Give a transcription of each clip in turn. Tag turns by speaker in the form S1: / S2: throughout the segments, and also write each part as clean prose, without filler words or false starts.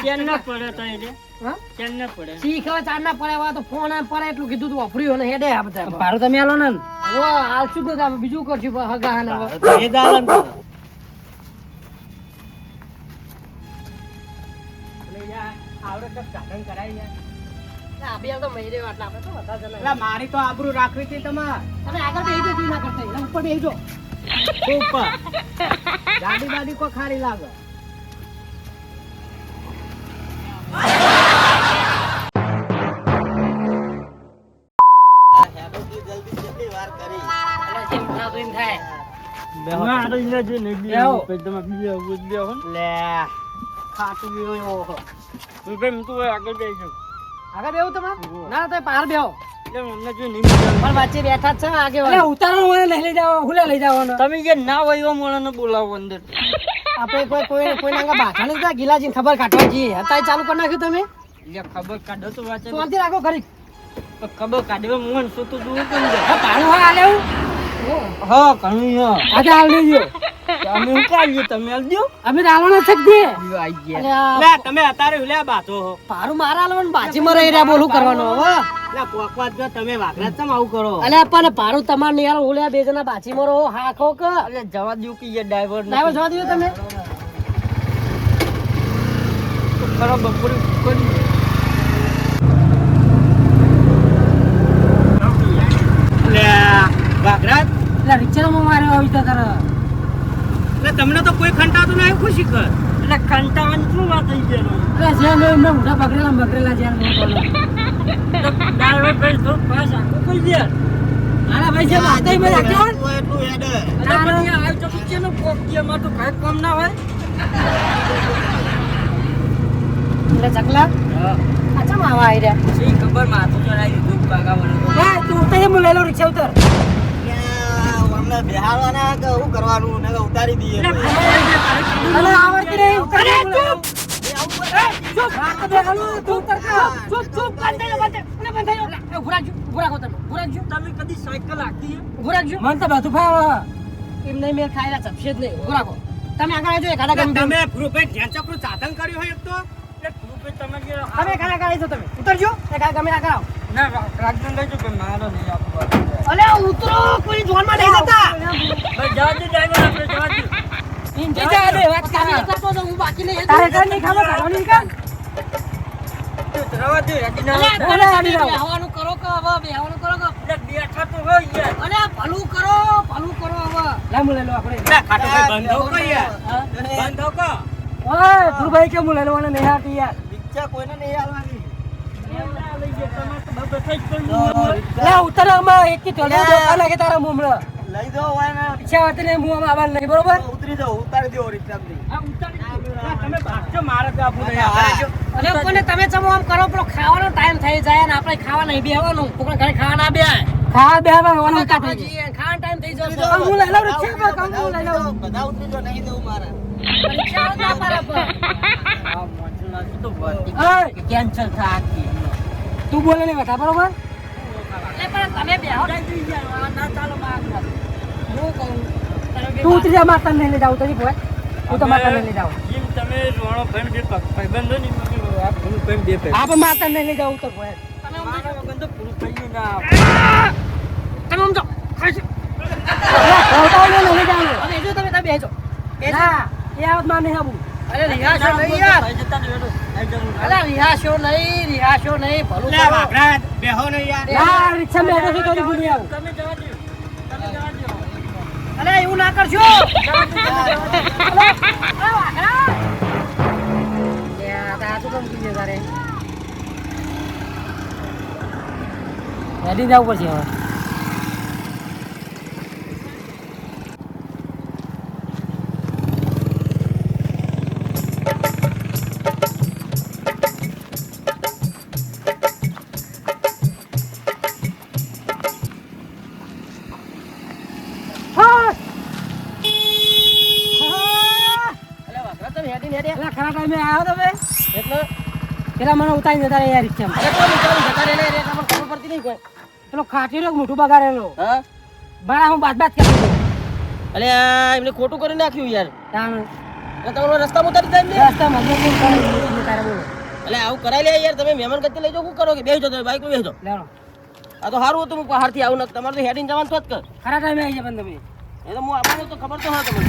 S1: કેમ ના પડે તો એટલે
S2: હા
S1: કેમ ના પડે
S2: શીખવા ચાર ના પડે તો ફોન આમ પડે એટલું કીધું તું વાપર્યું ને હેડે આ બધા ભાડું તમે આલો ને હાલ શું તો બીજું કરશું હગા ને
S1: એ દાલન તો આવડે તો સાધન કરાય યાર મારી તો આબરૂ રાખવી હતી તમારે
S2: તમે આગળ બેહી જો ના કરતા એના ઉપર બેહી જો
S1: ઉપર ગાડી બાડી કો ખારી લાગે
S2: આગળ બેહું તમારે ના તો બહાર બેહો પણ વચ્ચે બેઠા જ છે આગે ઉતારો મને લઈ લઈ જાવ હુલે લઈ જાવ
S1: તમે જે ના હોય એવા મોણાને બોલાવો અંદર
S2: આપણે કોઈ નાંગા બાથા નથી ગિલાજી ખબર કાઢવા જઈએ અત્યારે ચાલુ કરી નાખ્યું તમે
S1: ખબર કાઢો તો વાંચે
S2: શાંતિ રાખો ખરી
S1: ખબર કાઢવા મોહન શું તો દૂર
S2: પાણું હા આલે
S1: હા ઘણું
S2: આજે હાલ નહીં જો
S1: અમે હું કાઢીએ તમે આવજો
S2: અમે તો હાલવાના છે જ
S1: તમે અત્યારે ઉલ્યા બાતો
S2: પારું મારા હાલવાનું બાજીમાં રહી રહ્યા બોલું કરવાનું હવે
S1: પોકવાત જો તમે વાઘરા ચમ આવું કરો
S2: અલે પણ પારું તમાર નહીં હાલ ઓલ્યા બે જણા બાજીમાં રહો હાખો કે
S1: અરે જવા દઉં કે યાર ડ્રાઈવર
S2: જવા દો તમે
S1: ખરો બપોરે કરી વાઘરા
S2: એટલે રિક્ષામાં માર્યો આવી તો તારે
S1: એટલે તમને તો કોઈ ખંટાતું નહીં ખુશી કર એટલે ખંટાવાની શું વાત થઈ ગયેલો
S2: એટલે જેમ એમને મોઢા બગડેલા જેમ
S1: ડ્રાઈવર ભાઈ તો પાસ આખું કોઈ દે
S2: આના ભાઈ જેમ આતે મેં રાખ્યો
S1: એટલું હેડે એટલે પછી આ તો કેનો પોકીએ માં તો કઈ કામ ના હોય
S2: એટલે ચકલા
S1: હા
S2: આચમ આવા આવી રહ્યા
S1: સી ખબર માથું ચડાવી દીધું ભાગાવાનું
S2: હે તું ઉતર હું લઈ લો રિક્ષા ઉતર
S1: અમને બેહાડવાના કે શું કરવાનું ને ઉતારી દઈએ
S2: અલે આવડતી નહીં ઉતર ચૂપ તું ઉતર ચૂપ બંધાયો
S1: તમે કદી સાયકલ હાકી
S2: મને તો બધું ફાવે એમ નહીં મેં ખાયેલા ચપશે જ નહીં ઉભરાકો તમે આગળ આવજો એકાદા ગમ
S1: તમે પ્રૂફે ધ્યાન ચક્રું સાધન કર્યું હોય એક તો એટલે પ્રૂફે તમે કે
S2: તમે એકાદા આગળ આવજો તમે ઉતરજો એકાદા ગમે આગળ આવો
S1: ના રાજન લઈ જો કે મારો નહીં આપવા
S2: અલે ઉતરો કોઈ જોનમાં નહીં જતા
S1: ભાઈ જવા દે ડ્રાઈવર આપણે જવા દે
S2: ઇન્જે જા દે વાત કરે એટલા તો હું બાકી નહીં તારે કઈ નહીં ખબર કાઢવાની કામ
S1: રવા દે રાજન
S2: બેહવાનું કરો કે હવે બેહવાનું કરો કે
S1: બેઠા તો હોય યાર
S2: અરે ભલું કરો હવે લામુ લઈ લો આપણે
S1: ના ખાટો ભાઈ બંધો કો યાર બંધો કો
S2: ઓય તું ભાઈ કે મુ લઈ લેવાને નહીં આતી યાર
S1: રિક્ષા કોઈને નહીં આલવાની લઈ જે તમાર તો બબ થઈ ગયું
S2: લે ઉતર માં એક કી ટોલે દો લાગે તારા મુમડા
S1: લઈ દો વાયના
S2: ઈચ્છા હતી ને મુમ આવવાનું નહીં બરોબર
S1: ઉતરી જાઓ ઉતારી દો રિક્ષામાંથી આ ઉતારી તમે ભાગજો મારે તો આપું નહીં આવજો
S2: અરે કોને તમે ચમો આમ કરો પેલો ખાવાનો ટાઈમ થઈ જાય ને આપણે ખાવા નહીં બેહવાનું કોકને ઘરે ખાવા ના બેહાય ખાવા બેહવાનું ઓનો કાઢી જઈએ ખાવાનો ટાઈમ થઈ જશે હું લઈ લઉં રિક્ષા પર હું લઈ લઉં
S1: બધા ઉતરી જો નહીં દઉં મારે
S2: રિક્ષા ના પાડે પર
S1: આ મોચલા તો
S2: ઓય
S1: કેન્સલ થાકી
S2: તું બોલે ને બેટા બરોબર એટલે પણ તમે બેહો ના ચાલો માં હું કહું તું ઉતરી જા માતા નહીં લઈ જાવ તરી ભાઈ હું તો માતા નહીં લઈ જાવ
S1: જેમ તમે રોણો ભાઈ બે ભાઈબંધો ની આ પૂરું ભાઈ બે ભાઈ
S2: આપ માતા નહીં લઈ જાવ તો ભાઈ તમે
S1: મારા બંધો પૂરું થઈ ગયું
S2: તમે સમજો ખાઈ આવતા ને લઈ જાવ હવે જો તમે બેજો ના એ આવત માં નહીં આવું અરે રિહાશો નહીં યાર અરે રિહાશો નહીં ભલું
S1: લે વાઘરા બેહો ને યાર
S2: યાર રિક્ષા મે બેઠો તો ભૂલી આવ
S1: તમે જવા દો
S2: અરે એવું ના કરજો રેડી જવું પડશે હવે ખરા ટાઈમે આવ્યો તમે એટલે પેલા મને ઉતારી જતા રહ્યા રિક્ષામાં ખબર પડતી નહીં કોઈ પેલો ખાટીલો મોટું બગાડેલો
S1: હા
S2: બરા હું બાદ કરી દઉં
S1: અલે એમને ખોટું કરી નાખ્યું યાર
S2: તાણ તમારો રસ્તામાં ઉતારી જાય ને રસ્તામાં મતલબ કોણ કરે તારે બોલો એટલે આવું કરાઈ લે યાર તમે મહેમાન ગતિ લઈ જાઓ શું કરો કે બેસજો તમે બાઈક બેસજો લેવો આ તો સારું હતું હું બહારથી આવું ન તમારે તો હેડીને જવાનું તો જ કર ખરા ટાઈમે આવી જાય પણ તમે એ તો હું આપણને તો ખબર તો હોય તમને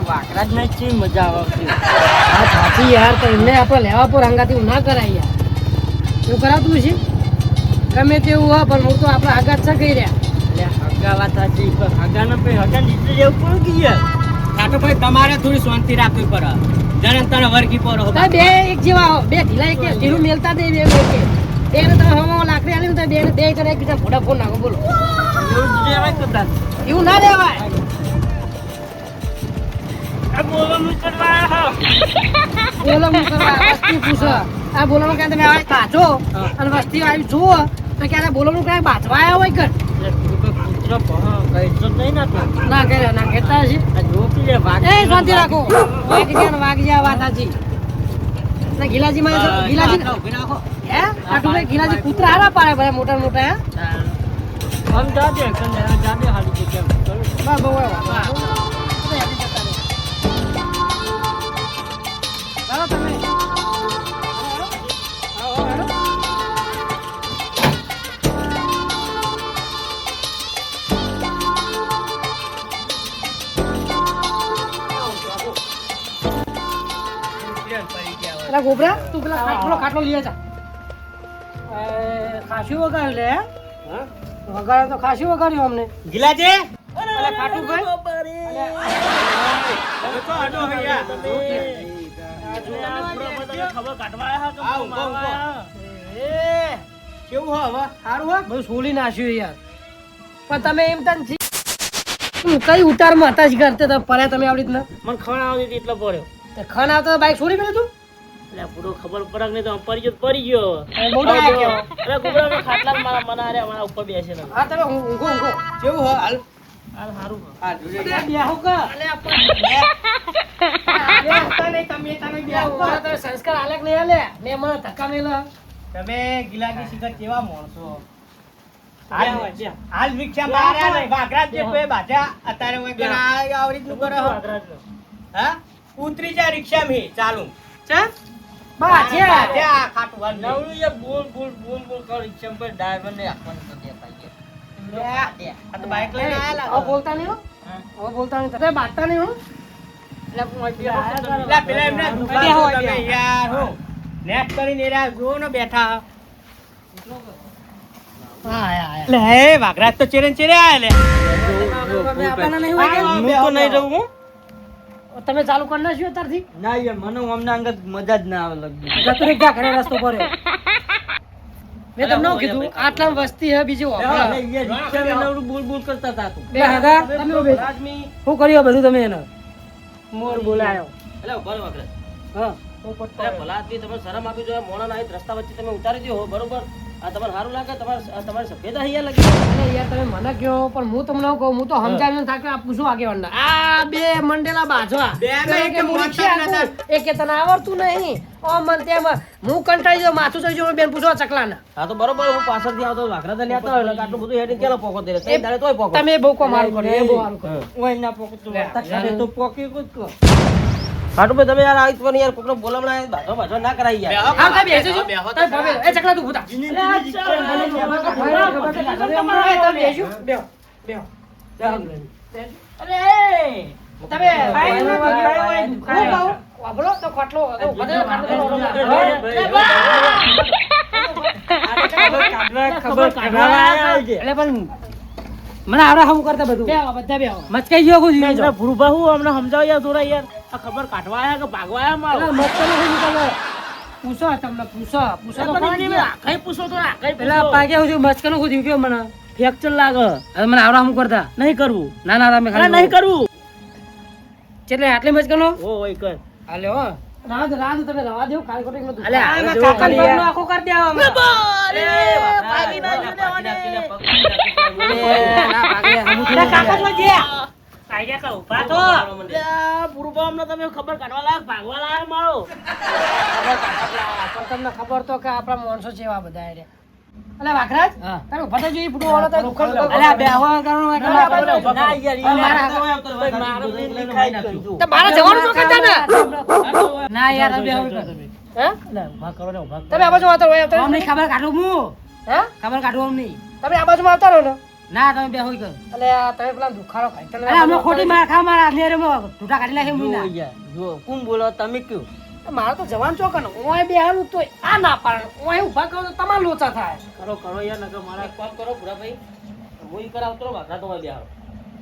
S2: વાકરા જ નહીં છે મજા આવે હા સાચી યાર તો એમને આપણે લેવા પર હંગાથી ના કરાય યાર એવું કરાવતું છે ગમે તેવું હોય પણ હું તો આપણે આઘાત છે કહી રહ્યા એટલે હગા વાત સાચી પણ હગાને પછી હગા નીચે જવું પડે કે યાર આ તો ભાઈ તમારે થોડી શાંતિ રાખવી પડે જણ તને વર્ગી પર હો બે એક જેવા હો બે ઢીલા એક ઢીલું મેલતા દે બે કે એને તમે હવામાં લાકડી આલી તો બે કરે એકબીજા ફોટા ફોન નાખો બોલો એવું દેવાય કદાચ એવું ના દેવાય બોલવાનું કરવા વસ્તી પૂછો આ બોલવાનું ક્યાં તમે આવે કાચો અને વસ્તી આવી જુઓ તો ક્યારે બોલવાનું ક્યાંય બાજવા આવ્યા હોય કર ના કરે ના કહેતા છે એ શાંતિ રાખો વાગી જાય વાત સાચી ના ગિલાજી માં ગિલાજી હે આટલું ભાઈ ગિલાજી કૂતરા હારા પાડે બધા મોટા મોટા હે આમ જાજે હાલી કેમ બા બહુ તમે ગોબરા તું પેલા ખાટલો લઈ જા ખાસી વગાડ્યું લે વગાડ્યો તો ખાસી વગાડ્યું અમને ગિલાજી ખાટું ભાઈ ખબર કાઢવા કેવું હો હવે સારું હો બહુ સોલી નાખ્યું યાર પણ તમે એમ તને કઈ ઉતારમાં હતા જ કરતે તો પડ્યા તમે આવડી રીતના મને ખણ આવતી હતી એટલે પડ્યો ખણ આવતો બાઈક છોડી મેળ્યું તું એટલે પૂરો ખબર પડક નહીં તો પડી ગયો અરે ગુબરા ખાટલા મારા મના અરે મારા ઉપર બેસે ને હા તમે ઊંઘો કેવું હો હાલ હાલ સારું હા જોજે બેહો કા અલે આપણે સંસ્કાર આલેક નહીં આલે મે મને ધક્કા મેલા તમે ગિલાજી શિખર કેવા માણસો હાલ વિક્ષા માર્યા ને વાઘરાજ જે કોઈ બાજા અત્યારે ઓય ગણા આવરીત નું કરો હા ઉતરી જા રિક્ષા મે ચાલુ ચા બાજા જા ખાટુ વાલ નવળું એ બોલ કર રિક્ષા પર ડ્રાઈવર ને આપવાનું તો દે પાઈ આ તો બાઈક લઈને આયા ઓ બોલતા નહીં હો બોલતા નહીં તમે બાતતા નહીં હો એટલે પેલા એમને દુકાન તમે યાર હો નેટ કરીને એરા જો ને બેઠા લે વાઘરાજ તો ચેરે આયા લે આપણા નહીં હોય હું તો નહીં રહું હું તમે ચાલુ કરી નાખ્યો અત્યારથી ના યાર મને અમને અંગત મજા જ ના આવે લગી જતરે ક્યાં ઘરે રસ્તો પર મેં તમને કીધું આટલા વસ્તી હે બીજું બોલ કરતા હતા તું બે હગા તમે શું કર્યું બધું તમે એને મોર બોલાયો એટલે ઉભા રહો વાઘરાજ હા ભલા આદમી તમે શરમ આપી જો મોણા ના રસ્તા વચ્ચે તમે ઉતારી દો બરોબર આ તમારે સારું લાગે તમારે સફેદ અહીંયા લાગી અરે યાર તમે મને કહો પણ હું તમને કહું હું તો સમજાવીને થાકે આ પૂછું આગેવાનના આ બે મંડેલા બાજવા એક કે તને આવડતું નહીં ઓ મન તેમ હું કંટાળી જો માથું થઈ જો બેન પૂછો ચકલાના હા તો બરોબર હું પાછળથી આવતો વાઘરા તો લેતો હોય આટલું બધું હેડી કેલો પોકો દે એ દાડે તોય પોકો તમે બહુ કમાલ કરો એ બહુ સારું કરો ઓય ના પોકો તો પોકી કુદ કો ખાટુ ભાઈ તમે યાર આવી પણ યાર કોકનો બોલામણા બાજો ના કરાઈ યાર હા તમે બેસજો તમે ભાવે એ ચકલા તું ભૂતા તમે બેસજો બેહો અરે તમે બોલો તો ખાટલો બધે ખાટલો ખબર એટલે પણ મને આવડા હમ કરતા બધું બધા બે મચકાઈ ગયો કોઈ જીવે ભૂરભા હું અમને સમજાવ યાર થોડા યાર આ ખબર કાઢવા આયા કે ભાગવા આયા મારો મચકાનો હું નીકળો પૂછો તમને પૂછો તો કોની આખઈ પૂછો તો આખઈ પેલા પાગે હું મચકાનો હું જીવ્યો મને ફ્રેક્ચર લાગે હવે મને આવડા હમ કરતા નહીં કરવું ના તમે ખાલી નહીં કરવું એટલે આટલે મચકાનો ઓ ઓય કર હાલે હો રાજ તમે રવા દેવ કાલ કોટિંગ નું અલે કાકા નો આખો કરી દેવા અમે અરે ભાગી ના દેવાને ના ભાગે હમુ કાકા જો જે કાયદા કરો ઉભા તો પૂરું અમને તમે ખબર કાઢવા લાયક ભાગવા લાયક મારો
S1: પણ તમને ખબર તો કે આપણા માણસો જેવા બધા રે અલે વાઘરાજ તારે ઉભા તો જોઈ ફૂટો વાળો તો અલે બેહો કરો
S2: ના યાર
S1: તો મારા જવાનું તો કરતા ને ના યાર બેહો હે
S2: ઉભા કરો ને ઉભા
S1: તમે આ બાજુ આવતા હોય તો
S2: અમને ખબર કાઢું હું
S1: હે
S2: ખબર કાઢું અમને
S1: તમે આ બાજુમાં આવતા રહો ને
S2: ના તમે બેહો કર
S1: અલે તમે પેલા દુખાડો ખાઈ તો
S2: અરે અમે ખોટી માર ખા મારા નેરે મો ટૂટા કાઢી નાખે હું ના જો કોણ બોલો તમે કયો
S1: મારે તો જવાન ચોકન ઓય બેહારું તો આ ના પાડે ઓય ઊભા કરો તો તમાર લોચા થાય
S2: કરો યાર નકર મારા કામ કરો પૂરા ભાઈ હું કરાવતો વાઘા તો બેહારો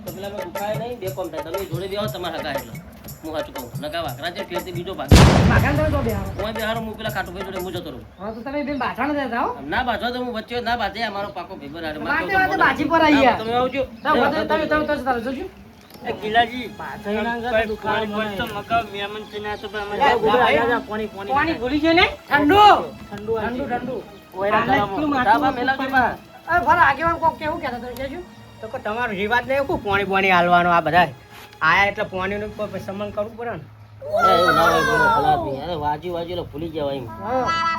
S2: તો પેલા મે દુખાય નહીં બે કોમ થાય તમે જોડે બેહો તમારા હગા એટલે હું હાચું કહું નકા વાઘરા છે ફેરથી બીજો ભાગ
S1: માખાન તમે તો બેહારો
S2: ઓય બેહારો હું પેલા ખાટુ ભાઈ જોડે હું જતો રહું
S1: હા તો તમે બેન બાઠાણ દેતા હો
S2: ના બાજવા તો હું વચ્ચે ના બાજે અમારો પાકો ભેગો રાડે
S1: વાતે વાતે બાજી પર આઈ ગયા
S2: તમે આવજો
S1: તમે તો જોજો
S2: એ ગિલાજી પાછળ દુકાન તો મકા મેમન છે ના તો અમે પાણી ભૂલી છે ને ઠંડુ ઓયરા મેલા કે માં
S1: અરે ભલા આગેવાન કોક કેવું કહેતા તમે કેજો
S3: તો કે તમારો રિવાજ નહીં કો પાણી હાલવાનો આ બધા આયા એટલે પાણીનું કોઈ સન્માન કરવું પડે ને
S2: એવું ના હોય બોલો ભલા નહીં અરે વાજી એટલે ભૂલી જવાય એમ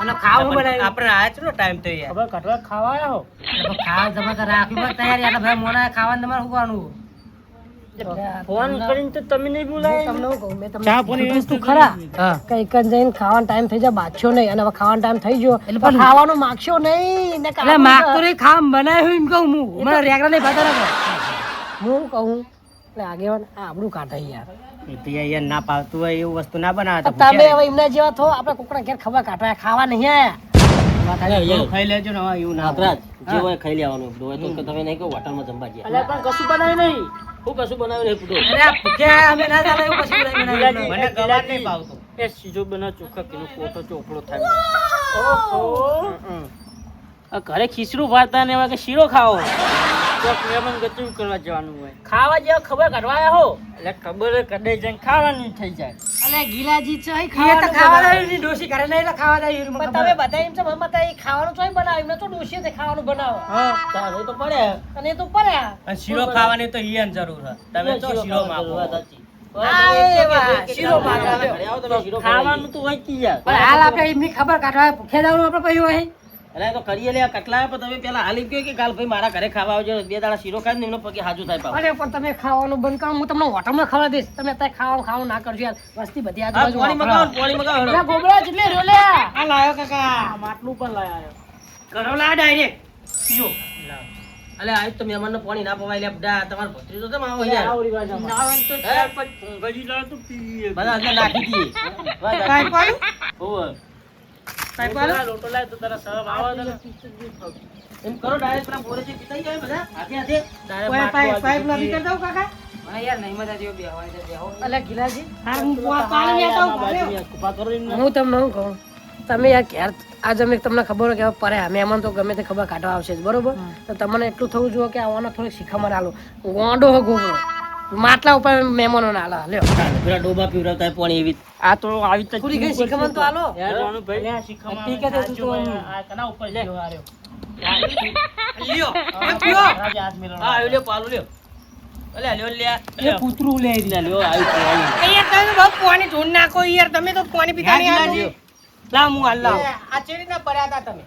S1: અને ખાવાનું બનાવી
S3: આપણે આયા ચલો ટાઈમ તો યાર
S1: ખબર કટવા ખાવા આયા હો ખાવા જમા તો રાખવી પણ તૈયાર યાર ભાઈ મોના ખાવાનું તમારે શું
S2: ફોન કરીને તો તમે નહીં બોલાય
S1: તમને હું કહું મેં તમને ચા પાણી વસ્તુ ખરા કઈ કન જઈને ખાવાનો ટાઈમ થઈ જાય બાદશો નહીં અને હવે ખાવાનો ટાઈમ થઈ ગયો એટલે ખાવાનું માગશો નહીં ને એટલે માગતો નહીં ખામ બનાવ્યું એમ કહું હું મને રેગડા નહીં ભાતા રાખો હું કહું એટલે આગેવાન આપણું કાઢે યાર
S3: યાર ના પાવતું હોય એવું વસ્તુ ના બનાવે
S1: તમે હવે એમના જેવા થો આપણે કોકના ઘેર ખબર કાઢવા ખાવા નહીં આયા
S3: ખાઈ લેજો ને હવે એવું ના
S2: આપરાજ જે હોય ખાઈ લેવાનું હોય તો તમે નહીં કહો હોટલમાં જમવા ગયા એટલે પણ કશું બનાવ્યું નહીં હું કશું બનાવ્યું નહીં પૂરો
S1: અરે આ ભૂખ્યા અમે ના ચાલે એવું કશું નહીં બનાવ્યું
S3: મને ગવાર નહીં પાવતું
S2: એ સીજો બના ચોખા કિલો કોટો ચોપડો થાય ઓહો આ ઘરે ખીચડું ભાતા ને એવા કે શીરો ખાવો તો મહેમાન ગચું કરવા જવાનું હોય ખાવા જેવા ખબર કાઢવા હો એટલે ખબર કડે જઈને ખાવાની થઈ જાય
S1: અલે ગીલાજી છે
S2: એ તો ખાવાનું ડોસી કરે નહીં એટલે ખાવા જાય
S1: પણ તમે બધા એમ છે મમ્મા તાઈ ખાવાનું ચોય બનાવ એમને તો ડોશી તે ખાવાનું બનાવો
S2: હા તારે તો પડે
S1: અને એ તો પડ્યા
S3: અને શીરો ખાવાની તો ઈયન જરૂર છે તમે તો શીરો માગો
S2: ખાવાનું તો હોય કી યાર
S1: પણ હાલ આપણે એમની ખબર કાઢવા ભૂખ્યા જવાનું આપણે પછી હોય
S2: અરે તો કરીએ લે કટલા પણ તમે પેલા હાલી ગયો કે કાલ ભાઈ મારા ઘરે ખાવા આવજો બે દાડા શીરો ખાઈ ને એમનો પગે હાજુ થાય પાવ
S1: અરે પણ તમે ખાવાનું બંધ કરો હું તમને હોટલમાં ખવડાવી દઈશ તમે અત્યારે ખાવાનું ના કરજો યાર વસ્તી બધી આજુબાજુ
S2: પાણી મગાવો
S1: લે ગોબરા જેટલે રહ્યો લે
S3: આ લાયો કાકા
S2: માટલું પણ લાયા
S3: કરો લા ડાયરેક્ટ પીઓ
S2: અલે આજ તો મહેમાનને પાણી ના પવાય લે બડા તમાર ભત્રીજો તો આવો યાર ના હોય તો ચાર પાંચ ગજી લાવ તો પીએ બધા અંદર નાખી દીએ
S3: કાઈ પાડું
S2: ઓય
S3: કાઈ પાડું
S2: લોટો લાય તો તારા સબ આવો તો એમ કરો ડાયરેક્ટ પેલા બોરે થી પીતાઈ જાય બધા હાથે હાથે
S3: પાઇપ પાઇપ લાવી કર દઉં કાકા
S2: હા યાર નહીં મજા જેવો બેહવાય દે બેહો
S1: અલે ગિલાજી હા હું પાણી લેતા હું
S2: કૃપા કરો
S1: હું તમને શું કહું તમે યાર ઘેર આજ અમે તમને ખબર હોય કે હવે પરે મહેમાન તો ગમે તે ખબર કાઢવા આવશે જ બરોબર તો તમને એટલું થવું જોઈએ કે આવવાનો થોડીક શીખામણ આલો ગોંડો હો ગોબરો માટલા ઉપર મહેમાનો ના આલા લ્યો
S2: પેલા ડોબા પીવરાવતા પૂરી એવી આ તો આવી તો
S1: પૂરી ગઈ શીખામણ તો આલો
S2: યાર જાણું ભાઈ લે શીખામણ
S1: ઠીક છે તું તો
S2: આ કના ઉપર લે આર્યો
S3: લ્યો એ પીઓ
S2: રાજ હાથ મિલો હા આયો લે પાલું લ્યો અલે લ્યો લે
S1: એ કૂતરું લે
S2: લ્યો આવ્યું
S3: યાર તમે બહુ પાણી ઢોળ નાખો યાર તમે તો પાણી પીતા નહીં આવતું લા હું હાલ લાવ આ ચેરી ના પડ્યા હતા તમે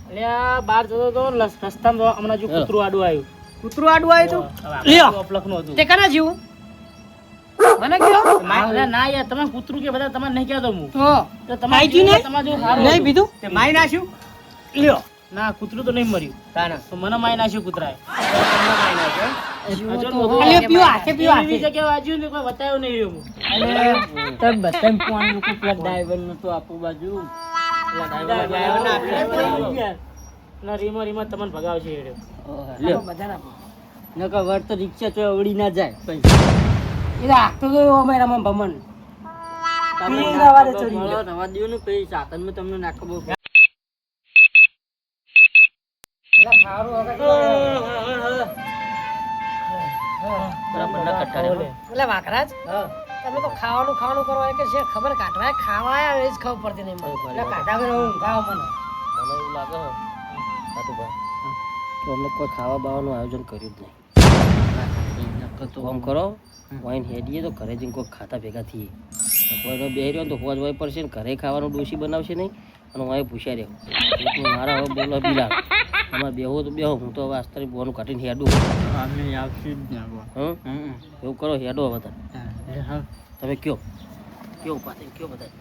S2: અલ્યા બાર જતો તો રસ્તામાં હમણાં જો કૂતરું આડું આવ્યું
S3: કૂતરું આડું આવ્યું તું
S1: લ્યો
S2: અપલખનું હતું
S1: તે કના જીવું મને કયો
S2: અલ્યા ના યાર તમે કૂતરું કે બધા તમારે નહીં કહેતો હું
S1: તો
S2: તો તમારે
S3: આઈ ગયું ને?
S2: તમારે જો સારું
S1: નહીં બીધું
S3: તે માઈ નાખ્યું
S1: લ્યો
S2: ના કૂતરું તો નહીં મર્યું
S3: તાના
S2: તો મને મારી નાખ્યું કૂતરાએ
S3: તમને માઈ નાખ્યો
S1: જીવો
S2: હજુ
S1: તો
S2: બધું
S1: અલે પીવો હાથે પીવો
S2: એવી
S1: હાથે
S2: જગ્યાએ વાંચ્યું ને કોઈ બતાવ્યું નહીં રહ્યું
S1: અલે તબ બતન પાણી કો પ્લગ
S2: ડ્રાઈવર નું તો આપું બાજુ ના રીમો રીમો તમને ભગાવશે એડ્યો લ્યો
S1: બધા ના
S2: નકર વર તો રિક્ષા ચો ઉડી ના જાય
S1: એ રાખતો તો અમારા મમ ભમન પી રવા દે ચડી ગયો.
S2: રવા દ્યો ને પછી સાતન માં તમને નાખો બહુ
S1: અલે ખારું હવે
S2: બરાબર ના કટાડે
S1: એટલે વાઘરાજ તમે તો ખાવાનું કરો કે છે ખબર કાઢવા ખાવા એ જ ખબર પડતી નહીં મને એટલે કાઢા કરે હું ગાવ મને
S2: મને એવું લાગે સાતુભાઈ તો અમને કોઈ ખાવા બાવાનું આયોજન કર્યું જ નહીં નકર તો કામ કરો વાઈન હેડીએ તો ઘરે જઈને કોઈ ખાતા ભેગા થઈએ કોઈનો બે રહ્યો તો હોજ હોય પડશે ને ઘરે ખાવાનું ડોસી બનાવશે નહીં અને હું પૂછ્યા રહ્યો એટલું મારા હવે બોલો બિલા અમારે બેહો તો બેહો હું તો હવે આસ્તરી બોનું કાઢીને હેડું એવું કરો હેડો હવે તમે કયો કયો પાછળ કયો બધા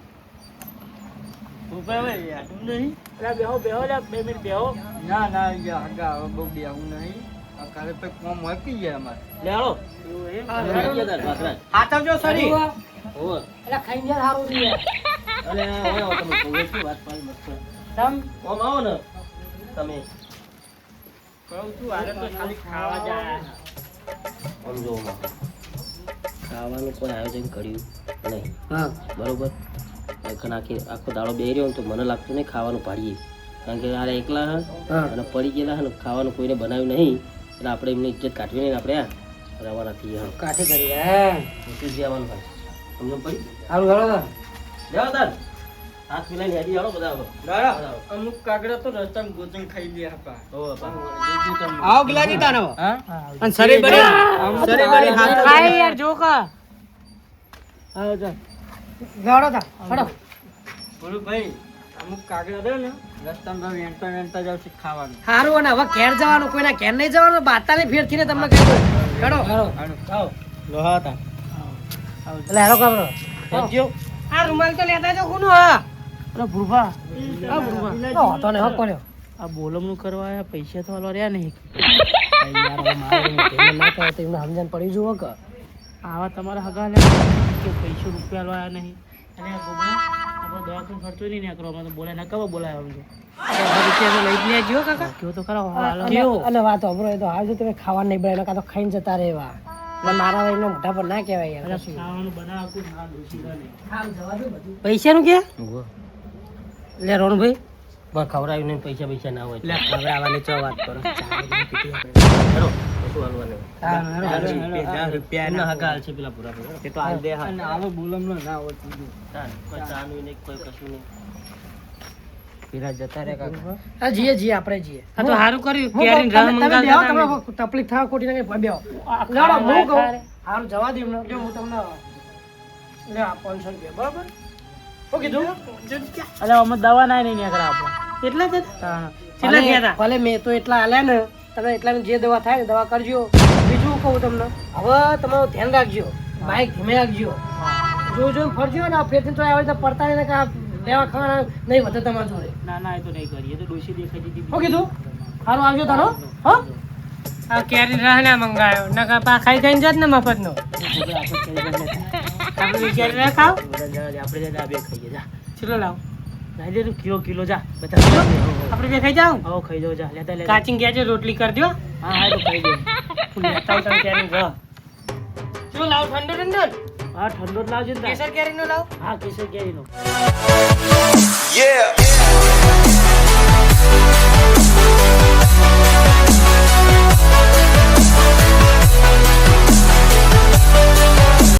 S3: બેહો બેહો લે 2 મિનિટ બેહો
S4: ના ના યાર આગા હવે બહુ બેહું નહીં આ કાલે પછી કોમ મૂકી ગયા અમારે
S2: લે હાલો
S3: હાથવજો સરી
S2: ઓવે
S1: એટલે ખાઈને યાર હારું છે યાર.
S2: અરે ઓય તમે કહો શું વાત પાડી મસ્ત
S1: તમ
S2: ઓમ આવો ને તમે
S3: કહું છું આરે તો ખાલી ખાવા જાય
S2: આમ જો ખાવાનું કોઈ આયોજન કર્યું નહીં
S1: હા
S2: બરોબર આખો દાડો બે રહ્યો ને તો મને લાગતું નહીં ખાવાનું પાડીએ કારણ કે આરે એકલા હે અને પડી ગયેલા હે ને ખાવાનું કોઈને બનાવ્યું નહીં એટલે આપણે એમની ઇજ્જત કાઢવી નહીં આપણે રવાના થઈએ હા
S1: કાઠી કરી હે
S2: મૂકી જવાનું ભાઈ સમજો પડી
S1: હારું હાલો તો
S2: જાઓ તાર હાથ મિલાઈને હેડી આવો બધા હવે
S4: દાદા અમુક કાગડા તો રસ્તામાં ગોચણ ખાઈ લે આપા
S3: આવો ગિલાજી તાનો
S4: હા
S3: અને સરી બરી હાથ ખાય યાર જો કા
S4: આવો જા
S1: ગાડો તા હડો
S4: બોલું ભાઈ અમુક કાગડા દે ને રસ્તામાં વેણતા વેણતા જાવ છે ખાવાનું
S1: હારું અને હવે ઘેર જવાનું કોઈના ઘેર નહીં જવાનું બાતાની ફેરથી ને તમને કહી દઉં હડો હડો
S4: આવો લોહા હતા
S1: એટલે હેડો કાબરો
S2: હેડજો
S3: આ રૂમાલ તો લેતા જો કોનું હા
S4: અરે ભૂરભા
S1: તો ને હક પડ્યો
S4: આ બોલમનું કરવા આયા પૈસા તો હાલવા રહ્યા નહીં
S1: યાર હવે મારે પેમેન્ટ ના કરે તો એમને સમજણ પડી જુઓ કે
S4: આવા તમારા હગા લે કે પૈસા રૂપિયા હાલવા આયા નહીં અને આ ગોબરા આપણો દવાખાનો ખર્ચો નહીં ના કરવા તો બોલાય ના કવા બોલાય આવું
S3: રૂપિયા તો લઈ જ લેજો કાકા
S4: કેવો તો ખરા હાલો
S1: અને વાત અબરો એ તો હાલ જો તમે ખાવા નહીં બનાવે કાં તો ખાઈને જતા રહેવા એટલે મારા એમને મોઢા પર ના કહેવાય યાર કશું.
S4: ખાવાનું બનાવવું ના દોશી નહીં
S3: પૈસાનું કે
S1: લે રોનભાઈ
S2: બસ ખવડાવ્યું નહીં પૈસા ના હોય
S3: લે ખવડાવવાની ચો વાત કરો
S2: હેડો કશું હાલવાનું
S3: રૂપિયા
S2: હગા હાલ છે પેલા પૂરા પૂરા
S3: તે તો હાલ દે હા
S4: અને આવો બોલમનો ના હોય
S2: કોઈ ચાનું નહીં કોઈ કશું નહીં
S3: પીરા જતા રે કાકા
S1: હા જીએ આપણે જીએ
S3: આ તો સારું કર્યું
S1: હું
S3: કેરીન
S1: કહું,
S3: રાહ
S1: તમે બેહો,
S3: મંગાવતા
S1: તમને તકલીફ થાય ખોટી ના કઈ બેહો. લેવડો, હું કહું હારું જવા દે એમને. જો હું તમને લે આ 500 રૂપિયા બરાબર શું કીધું
S4: અરે અમે દવા ના નહીં નીકળે આપણે
S3: એટલા જ
S4: હા
S3: કેટલા થયા હતા
S1: ભલે મેં તો એટલા આલ્યા ને તમે એટલા જે દવા થાય ને દવા કરજો બીજું કહું તમને હવે તમારું ધ્યાન રાખજો બાઈક ધીમે રાખજો જો ફરજો ને આ ફેરથી તો આવી રીતે પડતા નહીં ને કે આ લેવા ખાવાના નહીં વધે તમારા જોડે
S4: ના ના એ તો નહીં કરીએ તો ડોશી દેખાઈ દીધી
S1: શું કીધું સારું આવજો તારો હા
S3: આ કેરીન રાહ ના મંગાયો નકા પા ખાઈ ખાઈને જાત ને મફતનો આપણે કેરી રાહ ખાવ
S4: આપણે જા બે ખાઈએ જા
S3: ચલો લાવ
S4: લાઈ દે તું કિલો જા બધા
S3: આપણે બે ખાઈ જાવ
S4: આવો ખાઈ જાઓ જા લેતા લે
S3: કાચિંગ કેજો રોટલી કરજો
S4: હા હા તો ખાઈ દે
S3: લેતા આવતા કેરીન રાહ ચલો લાવ ઠંડો ઠંડો
S4: હા ઠંડો જ લાવજો ને તાર.
S3: કેસર કેરીનો લાવ
S4: હા કેસર કેરીનો
S5: Yeah.